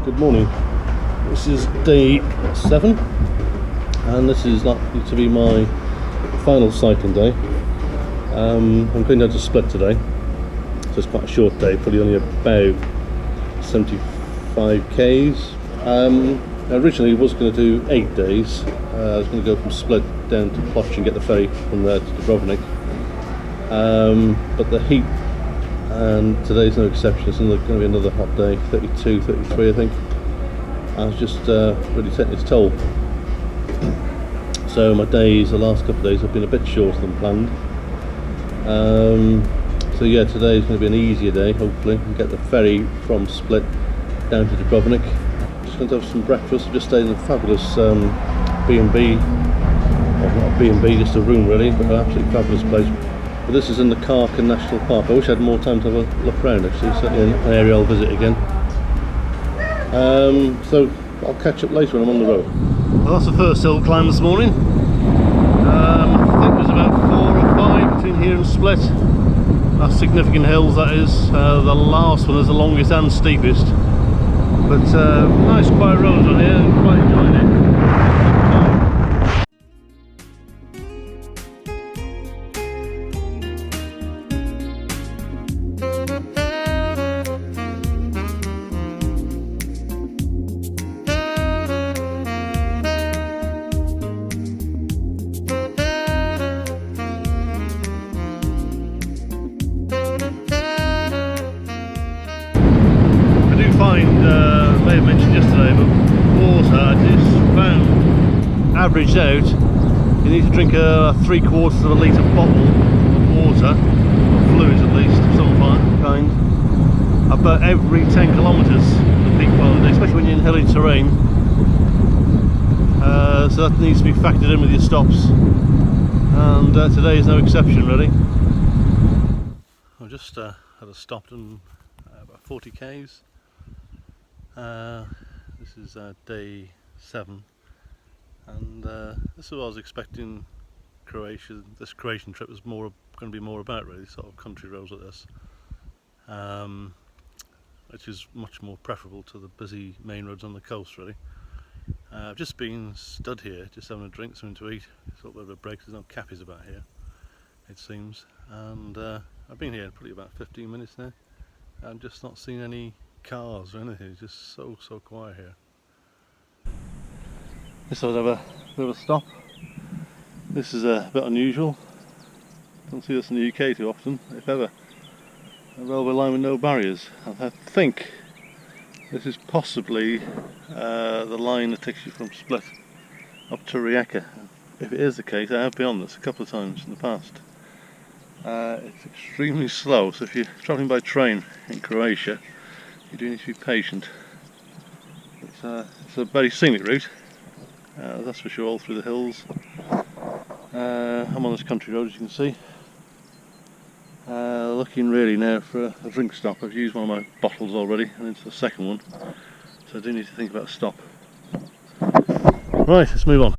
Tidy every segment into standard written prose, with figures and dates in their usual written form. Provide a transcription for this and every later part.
Good morning. This is day 7 and this is likely to be my final cycling day. I'm going down to Split today, so it's quite a short day, probably only about 75 k's. Originally I was going to do 8 days. I was going to go from Split down to Croatia and get the ferry from there to Dubrovinik, but the heat, and today's no exception, it's going to be another hot day, 32, 33 I think. I was just really taking its toll. So my days, the last couple of days, have been a bit shorter than planned. So yeah, today is going to be an easier day, hopefully. And get the ferry from Split down to Dubrovinik. Just going to have some breakfast. I've just stayed in a fabulous B&B. Well, not a B&B, just a room really, but an absolutely fabulous place. But this is in the Croatia National Park. I wish I had more time to have a look around actually, certainly an area I'll visit again. So I'll catch up later when I'm on the road. Well, that's the first hill climb this morning. I think there's about 4 or 5 between here and Split. That's significant hills, that is. The last one is the longest and steepest. But nice quiet roads on here, and quite enjoying it. I may have mentioned yesterday, but water is found averaged out. You need to drink a 3/4 of a litre bottle of water, or fluids at least, of some kind, about every 10 kilometres the peak part of the day, especially when you're in hilly terrain. So that needs to be factored in with your stops, and today is no exception really. I've just had a stop in about 40 k's. This is day 7, and this is what I was expecting Croatia. This Croatian trip was going to be more about really, sort of country roads like this, which is much more preferable to the busy main roads on the coast really. I've just been stood here, just having a drink, something to eat. It's a little bit of a break. There's no cappies about here, it seems, and I've been here probably about 15 minutes now. I've just not seen any cars or anything. It's just so quiet here. This will have a bit of a stop. This is a bit unusual. Don't see this in the UK too often, if ever. A railway line with no barriers. I think this is possibly the line that takes you from Split up to Rijeka. If it is the case, I have been on this a couple of times in the past. It's extremely slow, so if you're travelling by train in Croatia, you do need to be patient. It's a very scenic route, that's for sure, all through the hills. I'm on this country road, as you can see. Looking really now for a drink stop. I've used one of my bottles already and into the second one, so I do need to think about a stop. Right, let's move on.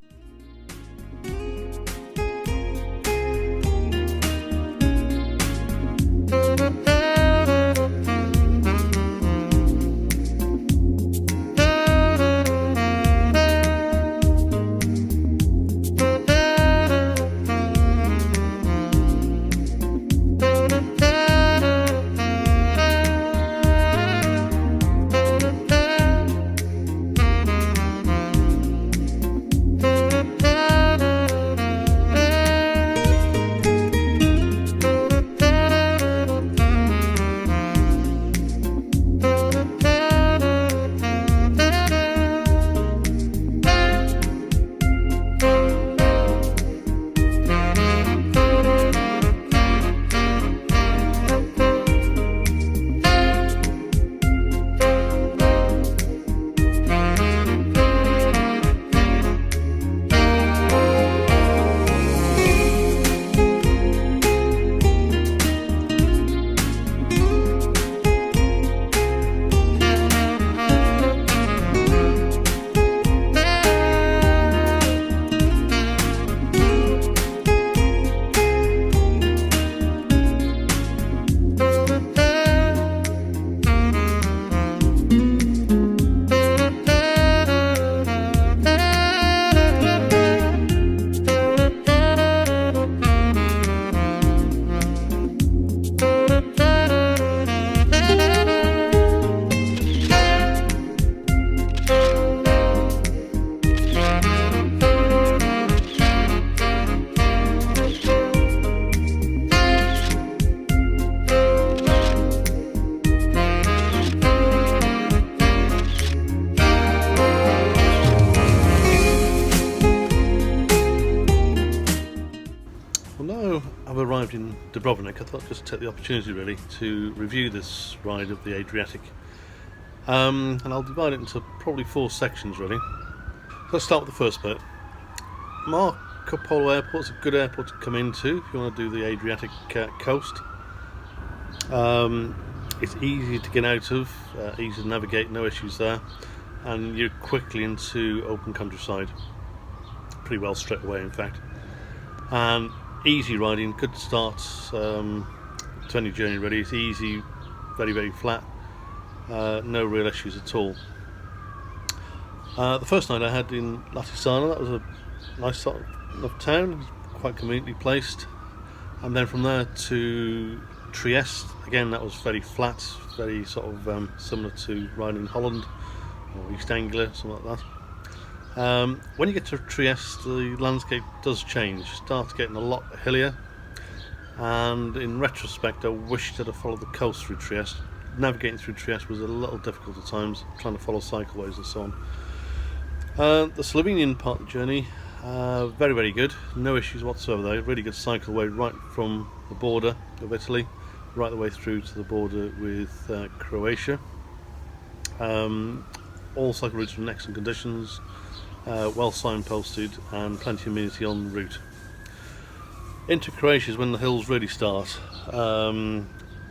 Well, now I've arrived in Dubrovinik, I thought I'd just take the opportunity really to review this ride of the Adriatic. And I'll divide it into probably 4 sections really. So let's start with the first bit. Marco Polo Airport is a good airport to come into if you want to do the Adriatic coast. It's easy to get out of, easy to navigate, no issues there, and you're quickly into open countryside, pretty well straight away in fact. And easy riding, good start to any journey really. It's easy, very flat, no real issues at all. The first night I had in Latisana, that was a nice sort of town, quite conveniently placed, and then from there to Trieste. Again, that was very flat, very sort of similar to riding in Holland or East Anglia, something like that. When you get to Trieste, the landscape does change, starts getting a lot hillier, and in retrospect I wished I'd have followed the coast through Trieste. Navigating through Trieste was a little difficult at times, trying to follow cycleways and so on. The Slovenian part of the journey, very good, no issues whatsoever though, really good cycleway right from the border of Italy right the way through to the border with Croatia. All cycle routes are in excellent conditions, well signposted and plenty of amenity en route. Into Croatia is when the hills really start,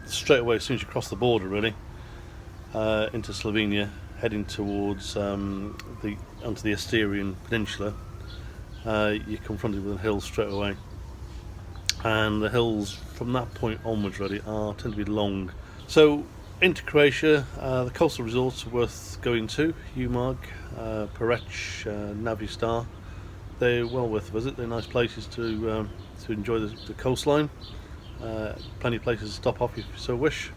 straight away as soon as you cross the border really, into Slovenia, heading towards onto the Asturian Peninsula. You're confronted with a hill straight away, and the hills from that point onwards really tend to be long. So into Croatia, the coastal resorts are worth going to: Umag, Poreč, Navistar. They're well worth a visit. They're nice places to enjoy the coastline. Plenty of places to stop off if you so wish.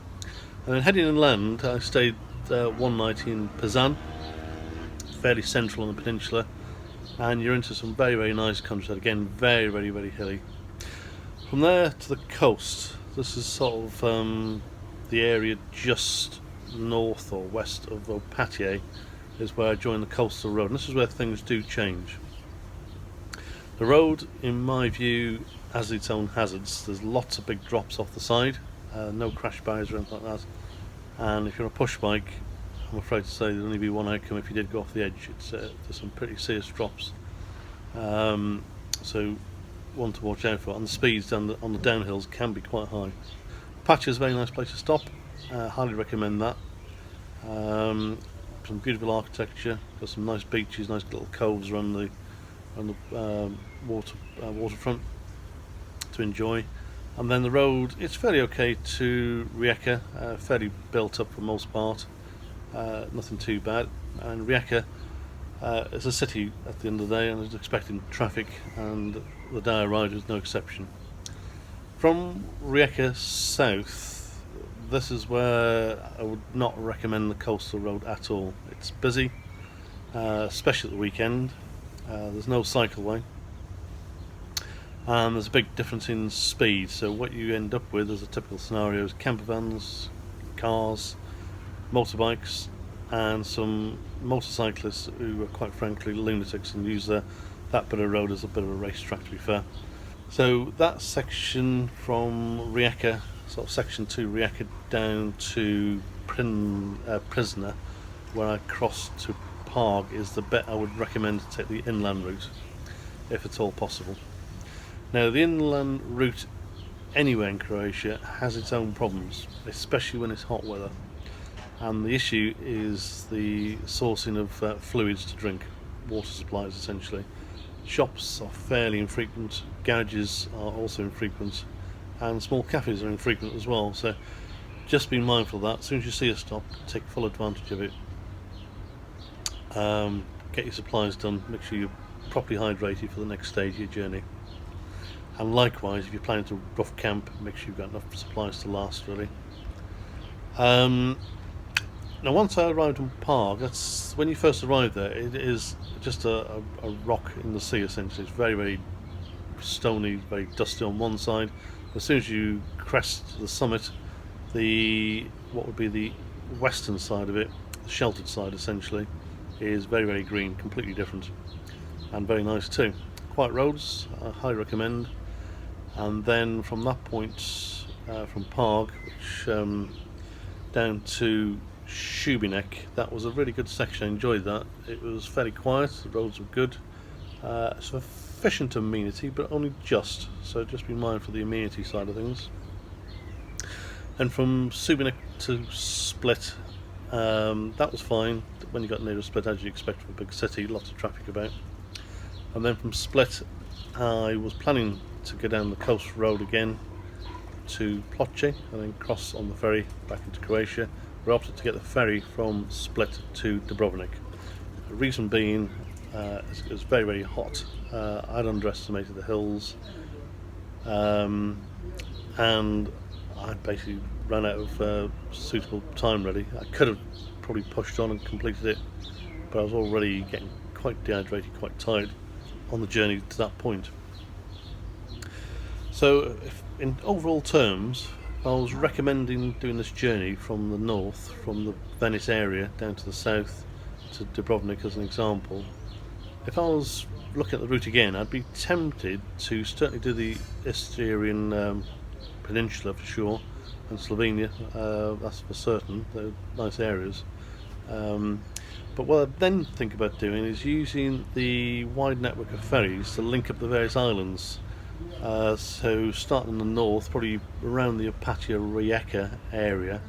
And then heading inland, I stayed one night in Pazan, fairly central on the peninsula, and you're into some very nice countryside. Again, very hilly. From there to the coast, this is sort of the area just north or west of Opatije is where I joined the coastal road, and this is where things do change. The road, in my view, has its own hazards. There's lots of big drops off the side, no crash barriers or anything like that, and if you're on a push bike, I'm afraid to say there'll only be one outcome if you did go off the edge. There's some pretty serious drops, so one to watch out for, and the speeds on the downhills can be quite high. Patch is a very nice place to stop, highly recommend that. Some beautiful architecture, got some nice beaches, nice little coves around the waterfront to enjoy. And then the road, it's fairly okay to Rijeka, fairly built up for the most part, nothing too bad. And Rijeka is a city at the end of the day, and is expecting traffic, and the day I ride is no exception. From Rijeka south, this is where I would not recommend the coastal road at all. It's busy, especially at the weekend. There's no cycleway, and there's a big difference in speed. So what you end up with as a typical scenario is camper vans, cars, motorbikes, and some motorcyclists who are quite frankly lunatics and use that bit of road as a bit of a racetrack, to be fair. So that section from Rijeka, sort of section 2 Rijeka down to Prisna, where I crossed to Prague, is the bit I would recommend to take the inland route, if at all possible. Now the inland route anywhere in Croatia has its own problems, especially when it's hot weather, and the issue is the sourcing of fluids to drink, water supplies essentially. Shops are fairly infrequent, garages are also infrequent, and small cafes are infrequent as well, so just be mindful of that. As soon as you see a stop, take full advantage of it. Get your supplies done, make sure you're properly hydrated for the next stage of your journey. And likewise, if you're planning to rough camp, make sure you've got enough supplies to last really. Now once I arrived in Prague, that's when you first arrive there, it is just a rock in the sea essentially. It's very stony, very dusty on one side. As soon as you crest the summit, what would be the western side of it, the sheltered side essentially, is very green, completely different, and very nice too. Quiet roads, I highly recommend. and then from that point, from Parg, which down to Dubrovinik, that was a really good section. I enjoyed that. It was fairly quiet, the roads were good, sufficient amenity but only just, so just be mindful of the amenity side of things. And from Dubrovinik to Split, that was fine. When you got near Split, as you expect from a big city, lots of traffic about. And then from Split, I was planning to go down the coast road again to Ploče and then cross on the ferry back into Croatia. We opted to get the ferry from Split to Dubrovinik. The reason being, it was very, very hot. I'd underestimated the hills, and I basically ran out of suitable time really. I could have probably pushed on and completed it, but I was already getting quite dehydrated, quite tired on the journey to that point. So if, in overall terms, I was recommending doing this journey from the north, from the Venice area down to the south to Dubrovinik as an example. If I was looking at the route again, I'd be tempted to certainly do the Adriatic Peninsula for sure, and Slovenia, that's for certain. They're nice areas. But what I then think about doing is using the wide network of ferries to link up the various islands. So starting in the north, probably around the Opatija Rijeka area,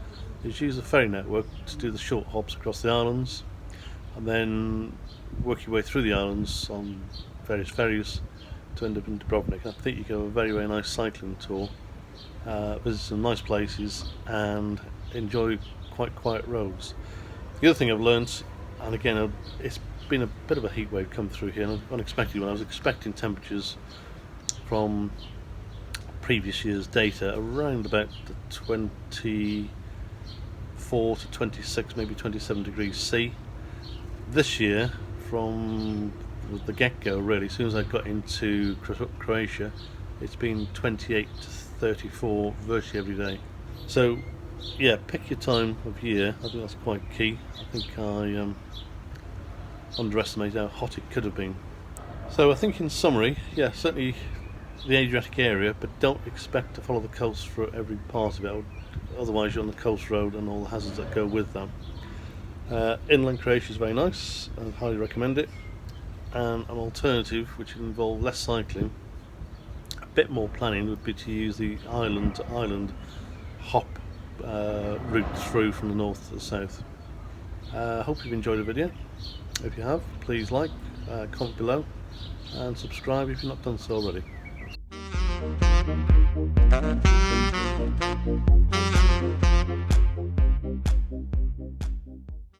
is use the ferry network to do the short hops across the islands, and then work your way through the islands on various ferries to end up in Dubrovinik. I think you can have a very, very nice cycling tour, visit some nice places and enjoy quite quiet roads. The other thing I've learnt, and again it's been a bit of a heat wave come through here, unexpectedly, when I was expecting temperatures from previous year's data around about the 24 to 26, maybe 27 degrees C. This year, from the get-go really, as soon as I got into Croatia, it's been 28 to 34 virtually every day. So yeah, pick your time of year. I think that's quite key. I think I underestimated how hot it could have been. So I think in summary, yeah, certainly the Adriatic area, but don't expect to follow the coast for every part of it, otherwise you're on the coast road and all the hazards that go with that. Inland Croatia is very nice, I highly recommend it. And an alternative, which would involve less cycling, a bit more planning, would be to use the island to island hop route through from the north to the south. Hope you've enjoyed the video. If you have, please like, comment below and subscribe if you've not done so already.